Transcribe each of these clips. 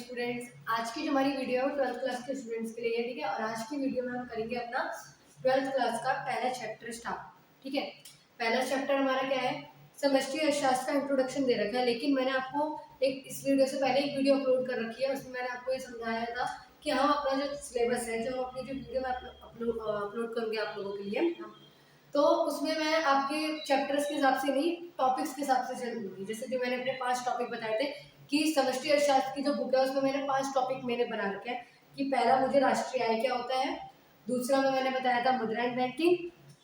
Students, आज की जो हमारी वीडियो है वो 12th क्लास के स्टूडेंट्स के लिए है। ठीक है, और आज की वीडियो में हम करेंगे अपना 12th क्लास का पहला चैप्टर स्टार्ट। ठीक है, पहला चैप्टर हमारा क्या है, समष्टि अर्थशास्त्र का इंट्रोडक्शन दे रखा है। लेकिन मैंने आपको इस वीडियो से पहले एक वीडियो अपलोड कर रखी है, उसमें मैंने आपको ये समझाया था कि हम अपना जो सिलेबस है, जो अपनी जो वीडियो में अपलोड करूँगी आप लोगों के लिए, तो उसमें मैं आपके चैप्टर्स के हिसाब से नहीं, टॉपिक्स के हिसाब से चलूंगी। जैसे जो मैंने अपने 5 टॉपिक बताए थे कि समष्टि अर्थशास्त्र की जो बुक है उसमें मैंने 5 टॉपिक मैंने बना रखे हैं कि पहला मुझे राष्ट्रीय आय क्या होता है, दूसरा में मैंने बताया था मुद्रा एंड बैंकिंग,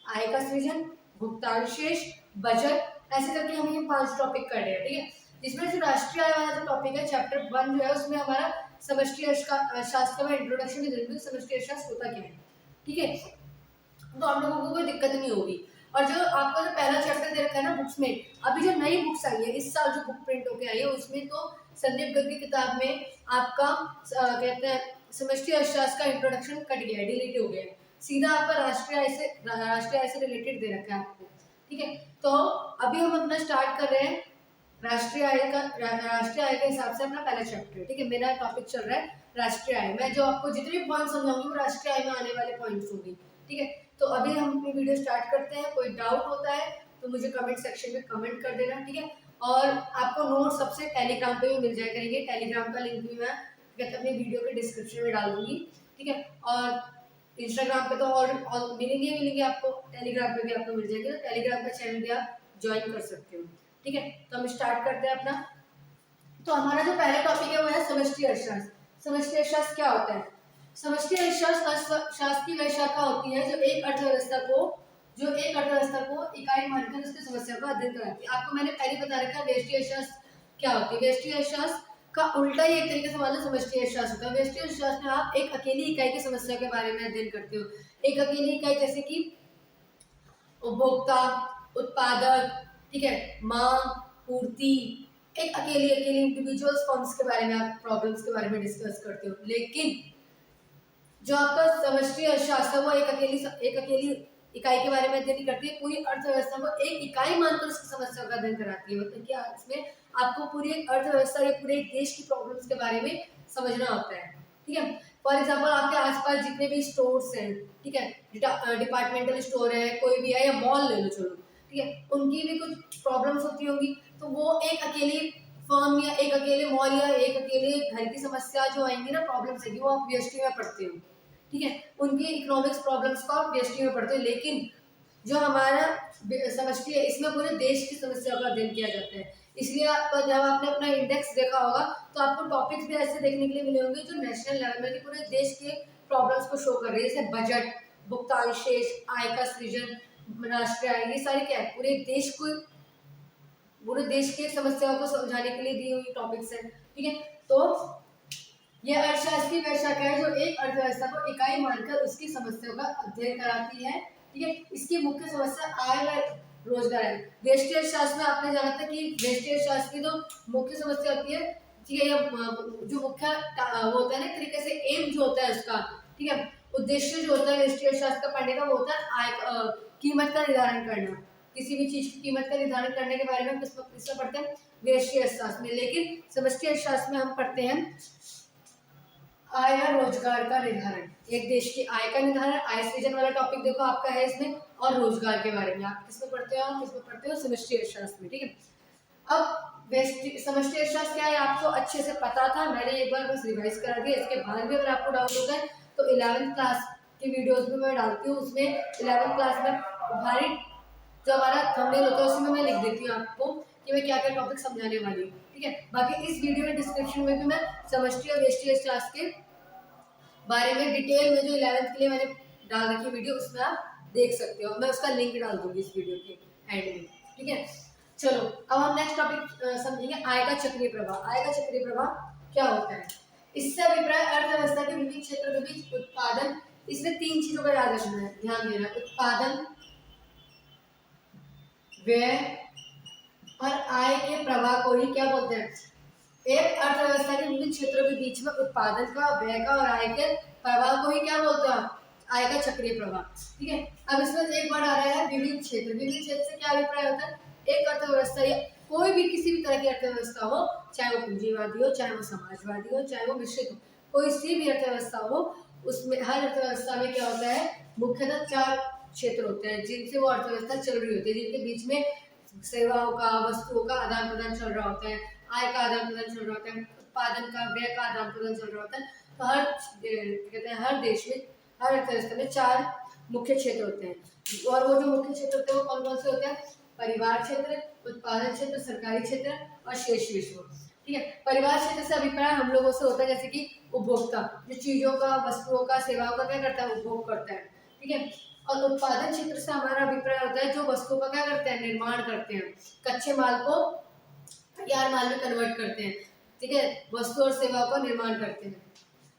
आय का सृजन, भुगतान शेष, बजट, ऐसे करके हम ये 5 टॉपिक कर रहे हैं। ठीक है, जिसमें जो राष्ट्रीय आय वाला जो टॉपिक है चैप्टर 1 जो है उसमें हमारा समष्टि अर्थशास्त्र का इंट्रोडक्शन ही दे दूंगी, समष्टि अर्थशास्त्र होता क्या है। ठीक है, तो आप लोगों को कोई दिक्कत नहीं होगी। और जो आपका जो पहला चैप्टर दे रखा है ना बुक्स में, अभी जो नई बुक्स आई है इस साल जो बुक प्रिंट होके आई है उसमें तो संदीप गर्ग की किताब में आपका कहते हैं समष्टि अर्थशास्त्र का इंट्रोडक्शन कट गया है, डिलीट हो गया है, सीधा आपका राष्ट्रीय आय से रिलेटेड दे रखा है आपको। ठीक है, तो अभी हम अपना स्टार्ट कर रहे हैं राष्ट्रीय आय के हिसाब से अपना पहला चैप्टर। ठीक है, मेरा टॉपिक चल रहा है राष्ट्रीय आय। मैं जो आपको जितने भी पॉइंट समझाऊंगी वो राष्ट्रीय आय में आने वाले पॉइंट्स होंगे। ठीक है, तो अभी हम अपनी वीडियो स्टार्ट करते हैं। कोई डाउट होता है तो मुझे कमेंट सेक्शन में कमेंट कर देना। ठीक है, और आपको नोट सबसे टेलीग्राम पे भी मिल जाया करेंगे, टेलीग्राम का लिंक भी मैं अपनी वीडियो के डिस्क्रिप्शन में डाल दूंगी। ठीक है, और इंस्टाग्राम पे तो और मिलेंगे आपको, टेलीग्राम पे भी आपको मिल जाएंगे, तो टेलीग्राम का चैनल भी आप ज्वाइन कर सकते हो। ठीक है, तो हम स्टार्ट करते हैं अपना। तो हमारा जो पहला टॉपिक है वो है समष्टि अर्थशास्त्र। समष्टि अर्थशास्त्र क्या होता है? समष्टि अर्थशास्त्र की वह शाखा होती है जो एक अर्थव्यवस्था को इकाई मानकर उसकी समस्या का अध्ययन कराती है। आपको मैंने पहले बता रखा है व्यष्टि अर्थशास्त्र क्या होती है। व्यष्टि अर्थशास्त्र का उल्टा ही एक तरीके से मान लो समष्टि अर्थशास्त्र होता है। व्यष्टि अर्थशास्त्र में आप एक अकेली इकाई की समस्या के बारे में अध्ययन करते हो। एक अकेली इकाई जैसे कि उपभोक्ता, उत्पादक, ठीक है, मांग, पूर्ति, एक अकेली इंडिविजुअल्स फॉर्म्स के बारे में आप प्रॉब्लम्स के बारे में डिस्कस करते हो। लेकिन जो आपका समष्टि अर्थशास्त्र वो एक अकेली इकाई के बारे में अध्ययन करती है, पूरी अर्थव्यवस्था को एक इकाई मानकर उसकी समस्या का अध्ययन कराती है। मतलब कि इसमें आपको पूरी एक अर्थव्यवस्था या पूरे एक देश की प्रॉब्लम्स के बारे में समझना होता है। ठीक है, फॉर एग्जाम्पल आपके आसपास जितने भी स्टोर्स हैं, ठीक है, डिपार्टमेंटल स्टोर है, कोई भी है, या मॉल ले लो चलो, ठीक है, उनकी भी कुछ प्रॉब्लम्स होती होंगी। तो वो एक अकेली फर्म या एक अकेले मॉल या एक अकेले घर की समस्या जो आएंगी ना, प्रॉब्लम्स आएगी, वो आप व्यष्टि में पढ़ते हो। ठीक है, उनकी इकोनॉमिक्स प्रॉब्लम्स को आप व्यष्टि में पढ़ते हो। लेकिन जो हमारा समष्टि है इसमें पूरे देश की समस्या का अध्ययन किया जाता है। इसलिए आपका जब आपने अपना इंडेक्स देखा होगा तो आपको टॉपिक्स भी ऐसे देखने के लिए मिले होंगे जो नेशनल लेवल में पूरे देश के प्रॉब्लम्स को शो कर रहे हैं, जैसे बजट, भुगतान शेष, आय का सृजन, राष्ट्रीय आय, ये सारे क्या है, पूरे देश की समस्याओं को समझाने के लिए दी हुई टॉपिक्स है। ठीक है, तो यह अर्थशास्त्र की वह शाखा है जो एक अर्थव्यवस्था को इकाई मानकर उसकी समस्याओं का अध्ययन कराती है। ठीक है, इसकी मुख्य समस्या आय व रोजगार है। व्यष्टि अर्थशास्त्र में आपने जाना था कि व्यष्टि अर्थशास्त्र की जो मुख्य समस्या होती है, ठीक है, जो मुख्य वो होता है ना, एक तरीके से एम जो होता है उसका, ठीक है, उद्देश्य जो होता है व्यष्टि अर्थशास्त्र का पढ़ने का, वो होता है आय कीमत का निर्धारण करना। किसी भी चीज की कीमत का निर्धारण करने के बारे में किसमें पढ़ते हैं? व्यष्टि अर्थशास्त्र में। लेकिन समष्टि अर्थशास्त्र में हम पढ़ते हैं आय या रोजगार का निर्धारण, एक देश की आय का निर्धारण, आय सृजन वाला टॉपिक देखो आपका है इसमें, और रोजगार के बारे में आप किसमें पढ़ते हो? किसमें पढ़ते हो? समष्टि अर्थशास्त्र में। ठीक है, अब समष्टि अर्थशास्त्र क्या है आपको अच्छे से पता था, मैंने एक बार बस रिवाइज करा दिया। इसके बाद भी अगर आपको डाउट होता है तो 11th क्लास की वीडियोस में मैं डालती हूँ, उसमें 11th क्लास में भारी जो हमारा थंबनेल होता है उसमें मैं लिख देती हूँ आपको कि मैं क्या क्या टॉपिक समझाने वाली हूँ। ठीक है, बाकी इस वीडियो के डिस्क्रिप्शन में भी मैं समष्टि और व्यष्टि अर्थशास्त्र के बारे में डिटेल में जो 11th के लिए मैंने डाल रखी वीडियो उसमें आप देख सकते हो, मैं उसका लिंक डाल दूंगी इस वीडियो के एंड में। ठीक है, चलो अब हम नेक्स्ट टॉपिक समझेंगे आय का चक्रीय प्रवाह। आय का चक्रीय प्रवाह क्या होता है? इससे अभिप्राय अर्थव्यवस्था के विभिन्न क्षेत्रों के बीच उत्पादन, इसमें 3 चीजों का याद रखना है, ध्यान देना, उत्पादन, व्यय और आय के प्रवाह को ही क्या बोलते हैं? एक अर्थव्यवस्था के विभिन्न क्षेत्रों के बीच में उत्पादन का, व्यय का और आय के प्रवाह को ही क्या बोलते हैं? आय का चक्रीय प्रवाह। ठीक है, अब इसमें एक वर्ड आ रहा है विभिन्न क्षेत्र। विभिन्न क्षेत्र से क्या अभिप्राय होता है? एक अर्थव्यवस्था या कोई भी किसी भी तरह की अर्थव्यवस्था हो, चाहे वो पूंजीवादी हो, चाहे वो समाजवादी हो, चाहे वो मिश्रित हो, कोई सी भी अर्थव्यवस्था हो, उसमें हर अर्थव्यवस्था में क्या होता है, मुख्यतः 4 क्षेत्र होते हैं जिनसे वो अर्थव्यवस्था चल रही होती है, जिनके बीच में सेवाओं का, वस्तुओं का आदान प्रदान चल रहा होता है, आय का आदान प्रदान चल रहा होता है, उत्पादन का, व्यय का आदान प्रदान चल रहा होता है। तो हर कहते हैं हर देश में, हर अर्थव्यवस्था में 4 मुख्य क्षेत्र होते हैं। और वो जो मुख्य क्षेत्र होते हैं वो कौन कौन से होते हैं? परिवार क्षेत्र, उत्पादन क्षेत्र, सरकारी क्षेत्र और शेष विश्व। ठीक है, परिवार क्षेत्र से अभिप्राय हम लोगों से होता है जैसे कि उपभोक्ता, जो चीजों का, वस्तुओं का, सेवाओं का क्या करता है, उपभोग करता है। ठीक है, और उत्पादन क्षेत्र से हमारा अभिप्राय होता है जो वस्तुओं का क्या करते हैं, निर्माण करते हैं, कच्चे माल को तैयार माल में कन्वर्ट करते हैं। ठीक है, वस्तु और सेवाओं का निर्माण करते हैं।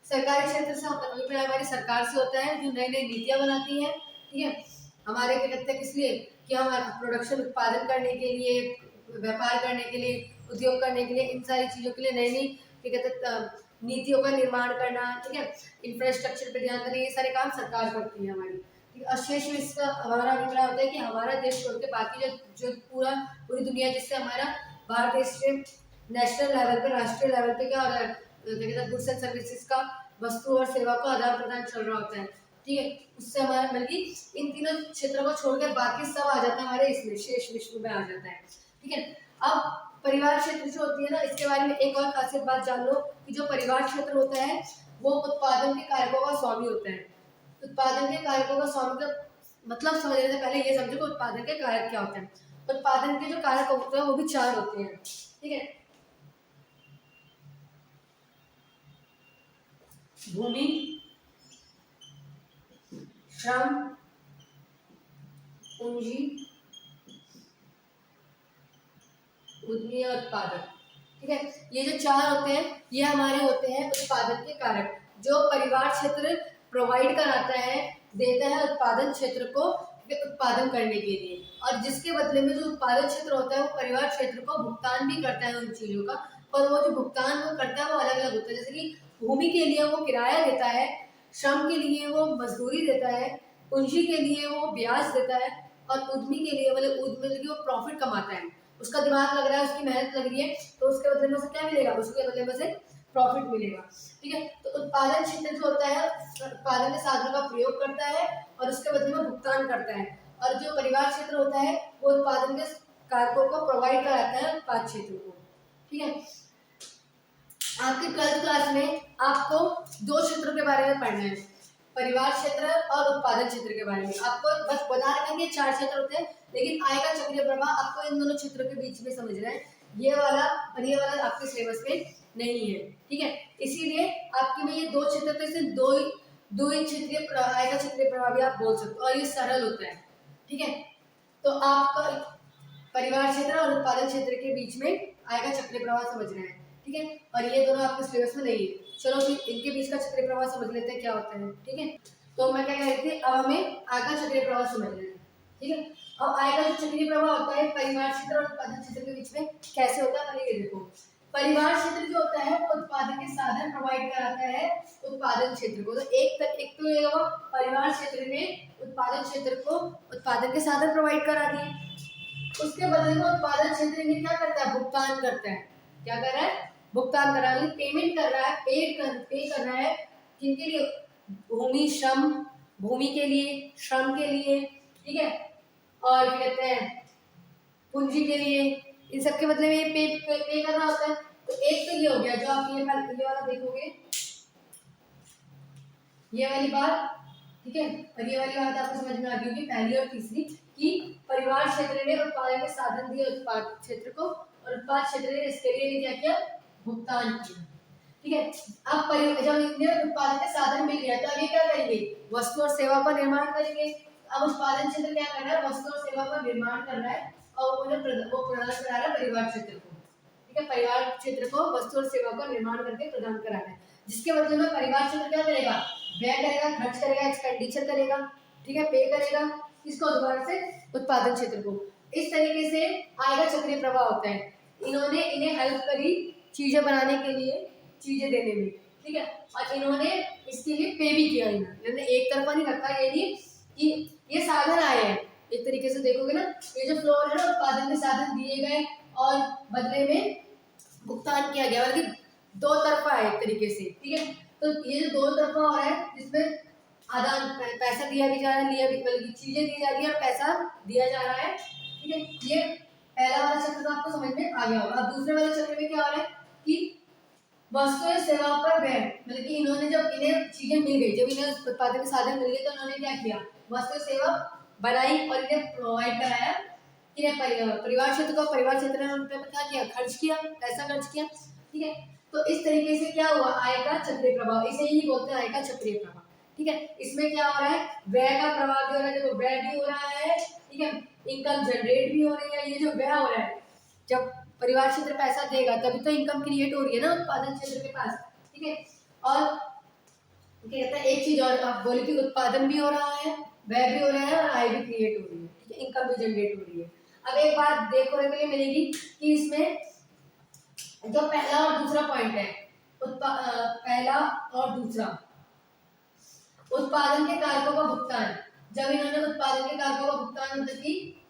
सरकारी क्षेत्र से अभिप्राय हमारी सरकार से होता है जो नई नई नीतियां बनाती है। ठीक है, हमारे क्या कहते हैं, किस लिए कि हमारा प्रोडक्शन, उत्पादन करने के लिए, व्यापार करने के लिए, उद्योग करने के लिए, इन सारी चीज़ों के लिए नई नई क्या कहते हैं नीतियों का निर्माण करना। ठीक है, इंफ्रास्ट्रक्चर पे ध्यान देना, ये सारे काम सरकार करती है हमारी। ठीक है, और शेष में इसका हमारा अभिप्राय होता है कि हमारा देश छोड़ के बाकी जो पूरी दुनिया, जिससे हमारा भारत देश से नेशनल लेवल पे, राष्ट्रीय लेवल पे क्या हो रहा है, कहते हैं गुड्स एंड सर्विसेज का, वस्तु और सेवा का आदान प्रदान चल रहा होता है। ठीक है, उससे हमारा बल्कि इन तीनों क्षेत्रों को छोड़कर बाकी सब आ जाता है हमारे इसमें, शेष विश्व में आ जाता है। ठीक है, अब परिवार क्षेत्र जो होती है ना, इसके बारे में एक और खासियत बात जान लो कि जो परिवार क्षेत्र होता है वो उत्पादन के कारकों का स्वामी होता है। उत्पादन के कारकों का स्वामी का मतलब समझने से पहले ये समझो कि उत्पादन के कारक क्या होते हैं। उत्पादन के जो कारक होते हैं वो भी 4 होते हैं। ठीक है, भूमि, श्रम, पूंजी, उद्यमी और उत्पादक। ठीक है, ये जो 4 होते हैं ये हमारे होते हैं उत्पादन के कारक, जो परिवार क्षेत्र प्रोवाइड कराता है, देता है उत्पादन क्षेत्र को उत्पादन करने के लिए, और जिसके बदले में जो उत्पादन क्षेत्र होता है वो परिवार क्षेत्र को भुगतान भी करता है उन चीजों का। और वो जो भुगतान वो करता है वो अलग अलग होता है, जैसे कि भूमि के लिए वो किराया देता है, श्रम के लिए वो मजदूरी देता है, पूंजी के लिए वो ब्याज देता है, और उद्यमी के लिए मतलब वो प्रॉफिट कमाता है, उसका दिमाग लग रहा है, उसकी मेहनत लग रही है, तो उसके बदले में उसे क्या मिलेगा, उसके बदले में उसे प्रॉफिट मिलेगा। ठीक है, तो उत्पादन क्षेत्र जो होता है उत्पादन के साधनों का प्रयोग करता है और उसके बदले में भुगतान करता है, और जो परिवार क्षेत्र होता है वो उत्पादन के कारकों को प्रोवाइड कराता है उत्पाद क्षेत्र को। ठीक है, आपकी 12th क्लास में आपको 2 क्षेत्रों के बारे में पढ़ना है, परिवार क्षेत्र और उत्पादन क्षेत्र के बारे में। आपको बस बता रहे हैं 4 क्षेत्र होते हैं, लेकिन आय का चक्रीय प्रवाह आपको इन दोनों क्षेत्रों के बीच में समझना है, ये वाला और ये वाला आपके सिलेबस में नहीं है। ठीक है, इसीलिए आपके में ये 2 क्षेत्र थे, सिर्फ दो ही क्षेत्रीय आय का चक्रीय प्रवाह भी आप बोल सकते हो, और ये सरल होता है। ठीक है, तो आपका परिवार क्षेत्र और उत्पादन क्षेत्र के बीच में आय का चक्रीय प्रवाह समझना है। ठीक है, और ये दोनों आपके सिलेबस में नहीं है। चलो फिर इनके बीच का चक्रीय प्रवाह समझ लेते हैं क्या होता है। ठीक है, तो मैं क्या कह रही थी, अब हमें आय का चक्रीय प्रवाह समझना है। ठीक है, अब आय का जो चक्रीय प्रवाह होता है परिवार क्षेत्र और उत्पादन क्षेत्र के बीच में कैसे होता है, पहले ये देखो। परिवार क्षेत्र जो होता है वो उत्पादन के साधन प्रोवाइड कराता है उत्पादन क्षेत्र को। तो एक तो ये हुआ, परिवार क्षेत्र ने उत्पादन क्षेत्र को उत्पादन के साधन प्रोवाइड करा दिए, उसके बदले में उत्पादन क्षेत्र में क्या करता है, भुगतान करता है। क्या कर रहा है, भुगतान कर रहा है, पेमेंट कर रहा है, पे कर रहा है किनके लिए, भूमि श्रम, भूमि के लिए, श्रम के लिए, ठीक है, और क्या कहते हैं पूंजी के लिए, इन सब के बदले में ये पे करना होता है। तो एक तो ये हो गया जो आप ये वाला देखोगे, ये वाली बात। ठीक है, और ये वाली बात आपको समझ में आ गई होगी, पहली और तीसरी, कि परिवार क्षेत्र ने उत्पादन के साधन दिए उत्पाद क्षेत्र को, और उत्पाद क्षेत्र ने इसके लिए क्या किया, भुगतान किया। ठीक है, अब जब इन्हें उत्पादन के साधन मिल गया तो अब ये क्या करेंगे, वस्तु और सेवा का निर्माण करेंगे। अब उत्पादन क्षेत्र क्या कर रहा है, वस्तु और सेवा का निर्माण कर रहा है, और वो प्रदान करा रहा है परिवार क्षेत्र को। ठीक है, परिवार क्षेत्र को वस्तु और सेवा का निर्माण करके प्रदान करा रहा है, जिसके बदले में परिवार क्षेत्र क्या करेगा, व्यय करेगा, खर्च करेगा, एक्सपेंडिचर करेगा। ठीक है, पे करेगा किसको, दोबारा से उत्पादन क्षेत्र को। इस तरीके से आय का चक्रीय प्रवाह होता है। इन्होंने इन्हें हेल्प करी चीजें बनाने के लिए, चीजें देने में। ठीक है, और इन्होंने इसके लिए पे भी किया, इन्होंने एक तरफा नहीं रखा, ये नहीं कि ये साधन आए हैं। एक तरीके से देखोगे ना, ये जो फ्लोर है ना, उत्पादन के साधन दिए गए और बदले में भुगतान किया गया, मतलब दो तरफा है एक तरीके से, ठीक है। तो ये जो दो तरफा हो रहा है जिसमें आदान पैसा दिया भी जा रहा है, लिया भी, मतलब चीजें दी जा रही है और पैसा दिया जा रहा है, ठीक है। ये पहला वाला चक्र तो आपको समझ में आ गया होगा। अब दूसरे वाले चक्र में क्या हो रहा है कि वस्तु या सेवा पर व्यय, मतलब कि इन्होंने जब इन्हें चीजें मिल गई, जब इन्हें उत्पादन के साधन मिल गए तो इन्होंने क्या किया, वस्तु सेवा बनाई और इन्हें प्रोवाइड कराया, इन्हें परिवार क्षेत्र को, परिवार क्षेत्र ने उन पर क्या किया, खर्च किया, पैसा खर्च किया, ठीक है। तो इस तरीके से क्या हुआ, आय का चक्रीय प्रभाव, इसे ही बोलते हैं आय का चक्रीय प्रभाव, ठीक है। इसमें क्या हो रहा है, व्यय का प्रभाव भी हो रहा है, देखो व्यय भी हो रहा है, ठीक है, इनकम जनरेट भी हो रही है। ये जो व्यय हो रहा है, जब परिवार क्षेत्र पैसा देगा तभी तो इनकम क्रिएट हो रही है ना उत्पादन क्षेत्र के पास, ठीक है। और कहता है एक चीज और आप बोले कि उत्पादन भी हो रहा है, व्यय भी हो रहा है और आय भी क्रिएट हो रही है, ठीक है, इनकम भी जनरेट हो रही है। अब एक बात देखने के लिए मिलेगी कि इसमें जो पहला और दूसरा पॉइंट है, पहला और दूसरा, उत्पादन के कारकों का भुगतान, जब इन्होंने उत्पादन के कारकों का भुगतान, मतलब कि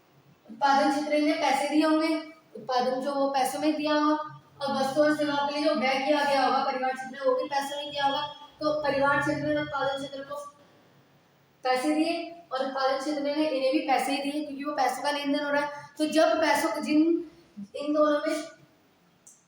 उत्पादन क्षेत्र ने पैसे दिए होंगे, उत्पादन जो वो पैसों में दिया होगा, और वस्तु और सेवाओं के लिए जो व्यय किया गया होगा परिवार क्षेत्र में वो भी पैसों में किया होगा। तो परिवार क्षेत्र ने उत्पादन क्षेत्र को पैसे दिए और उत्पादन क्षेत्र ने इन्हें भी पैसे ही दिए, क्योंकि वो पैसों का लेन देन हो रहा है। तो जब पैसों इन दोनों में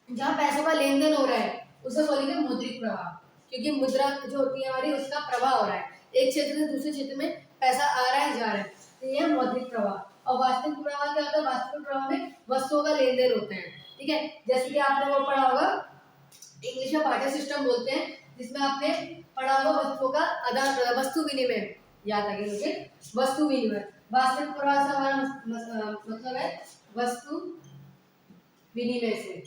जहाँ पैसों का लेन देन हो रहा है उसे बोलेंगे मौद्रिक प्रवाह, क्योंकि मुद्रा जो होती है हमारी उसका प्रवाह हो रहा है, एक क्षेत्र से दूसरे क्षेत्र में पैसा आ रहा है जा रहा है, तो यह मौद्रिक प्रवाह। और वास्तविक प्रवाह क्या होता है, वास्तविक प्रवाह में वस्तुओं का लेन देन होता है, ठीक है। जैसे कि आपने वो पढ़ा होगा, इंग्लिश में बार्टर सिस्टम बोलते हैं, जिसमें आपने पढ़ा होगा वस्तुओं का आदान प्रदान, वस्तु विनिमय, याद आ गया मुझे, वस्तु विनिमय। वास्तविक प्रवाह से हमारा मतलब है वस्तु विनिमय से,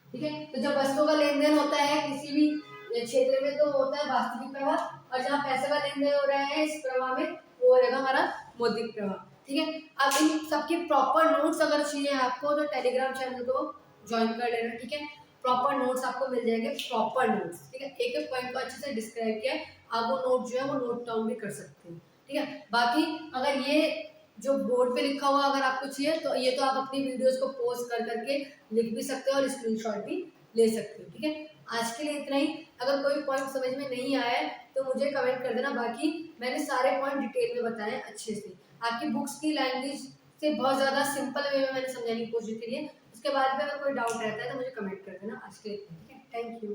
ठीक है। तो जब वस्तुओं का लेन देन होता है किसी भी क्षेत्र में तो होता है वास्तविक प्रवाह, और जहाँ पैसे का लेन देन हो रहा है इस प्रवाह में वो रहेगा हमारा मौद्रिक प्रवाह, ठीक है। अब इन सबके प्रॉपर नोट्स अगर चाहिए आपको तो टेलीग्राम चैनल को ज्वाइन कर लेना, ठीक है। प्रॉपर नोट्स आपको मिल जाएंगे, प्रॉपर नोट्स, ठीक है, एक एक पॉइंट को अच्छे से डिस्क्राइब किया है, आप वो नोट जो है वो नोट डाउन भी कर सकते हैं, ठीक है। बाकी अगर ये जो बोर्ड पे लिखा हुआ अगर आपको चाहिए तो ये तो आप अपनी वीडियोस को पोस्ट कर करके लिख भी सकते हो और स्क्रीनशॉट भी ले सकते हो, ठीक है। आज के लिए इतना ही। अगर कोई पॉइंट समझ में नहीं आया है तो मुझे कमेंट कर देना, बाकी मैंने सारे पॉइंट डिटेल में बताए अच्छे से, आपकी बुक्स की लैंग्वेज से बहुत ज़्यादा सिंपल वे में मैंने समझाने की कोशिश करी है। उसके बाद में अगर कोई डाउट रहता है तो मुझे कमेंट कर देना। आज के लिए ठीक है, थैंक यू।